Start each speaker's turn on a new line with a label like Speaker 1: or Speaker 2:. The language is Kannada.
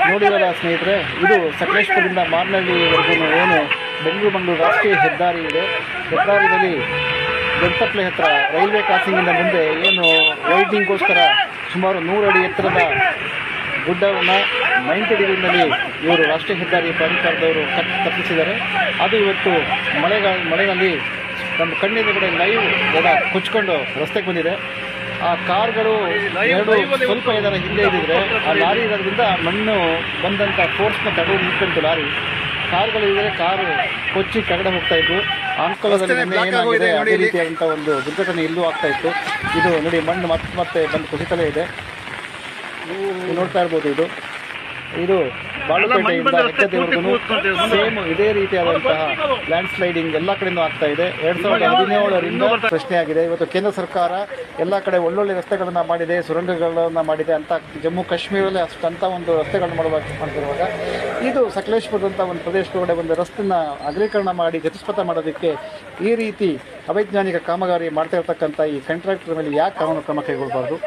Speaker 1: ನೋಡಿರಲ್ಲ ಸ್ನೇಹಿತರೆ, ಇದು ಸಕಲೇಶ್ಪುರದಿಂದ ಮಾರ್ನಹಳ್ಳಿವರೆಗೂ ಏನು ಬೆಂಗಳೂರು ರಾಷ್ಟ್ರೀಯ ಹೆದ್ದಾರಿ ಇದೆ. ಹೆದ್ದಾರಿಯಲ್ಲಿ ಗಂಟಪ್ಲೆ ಹತ್ರ ರೈಲ್ವೆ ಕ್ರಾಸಿಂಗಿಂದ ಮುಂದೆ ಏನು ವೈಡ್ನಿಂಗ್ಗೋಸ್ಕರ ಸುಮಾರು 100 ಅಡಿ ಎತ್ತರದ ಗುಡ್ಡವನ್ನು 90 ಡಿಗ್ರಿನಲ್ಲಿ ಇವರು ರಾಷ್ಟ್ರೀಯ ಹೆದ್ದಾರಿ ಪ್ರಾಧಿಕಾರದವರು ಕಟ್ಟಿಸಿದ್ದಾರೆ. ಅದು ಇವತ್ತು ಮಳೆಯಲ್ಲಿ ನಮ್ಮ ಕಣ್ಣೆದುರುಗಡೆ ಲೈವ್ ಕೊಚ್ಕೊಂಡು ರಸ್ತೆಗೆ ಬಂದಿದೆ. ಆ ಕಾರ್ಗಳು ಸ್ವಲ್ಪ ಏನಾರ ಹಿಂದೆ ಇದ್ದಿದ್ರೆ ಆ ಲಾರಿ ಇರೋದ್ರಿಂದ ಮಣ್ಣು ಬಂದಂಥ ಫೋರ್ಸ್ನ ತಡೆದು ನಿಂತ್ಕೊಂತು ಲಾರಿ. ಕಾರ್ಗಳು ಇದ್ದರೆ ಕಾರು ಕೊಚ್ಚಿ ಕೆಳಗಡೆ ಹೋಗ್ತಾ ಇದ್ವು. ಅಂಕೋಲದಲ್ಲಿ ಏನಾಗಿದೆ ಅದೇ ರೀತಿಯಾದಂಥ ಒಂದು ದುರ್ಘಟನೆ ಇಲ್ಲೂ ಆಗ್ತಾ ಇತ್ತು. ಇದು ನೋಡಿ, ಮಣ್ಣು ಮತ್ತೆ ಬಂದು ಕುಸಿತಲೇ ಇದೆ. ನೀವು ನೋಡ್ತಾ ಇರ್ಬೋದು. ಇದು ಬಾಳುಪೇಟೆಯಿಂದ ಹೆಗ್ಗದ್ದೆವರೆಗೂ ಸೇಮ್ ಇದೇ ರೀತಿಯಾದಂತಹ ಲ್ಯಾಂಡ್ ಸ್ಲೈಡಿಂಗ್ ಎಲ್ಲ ಕಡೆಯೂ ಆಗ್ತಾ ಇದೆ. 2017ರಿಂದ ಪ್ರಶ್ನೆ ಆಗಿದೆ. ಇವತ್ತು ಕೇಂದ್ರ ಸರ್ಕಾರ ಎಲ್ಲ ಕಡೆ ಒಳ್ಳೊಳ್ಳೆ ರಸ್ತೆಗಳನ್ನು ಮಾಡಿದೆ, ಸುರಂಗಗಳನ್ನು ಮಾಡಿದೆ ಅಂತ ಜಮ್ಮು ಕಾಶ್ಮೀರದಲ್ಲಿ ಅಷ್ಟಂಥ ಒಂದು ರಸ್ತೆಗಳನ್ನು ಮಾಡ್ತಿರುವಾಗ ಇದು ಸಕಲೇಶ್ಪುರದಂಥ ಒಂದು ಪ್ರದೇಶದೊಳಗಡೆ ಒಂದು ರಸ್ತೆನ ಅಗಲೀಕರಣ ಮಾಡಿ ಚತುಷ್ಪಥ ಮಾಡೋದಕ್ಕೆ ಈ ರೀತಿ ಅವೈಜ್ಞಾನಿಕ ಕಾಮಗಾರಿ ಮಾಡ್ತಾ ಇರ್ತಕ್ಕಂಥ ಈ ಕಾಂಟ್ರಾಕ್ಟರ್ ಮೇಲೆ ಯಾಕೆ ಕಾನೂನು ಕ್ರಮ ಕೈಗೊಳ್ಳಬಾರ್ದು?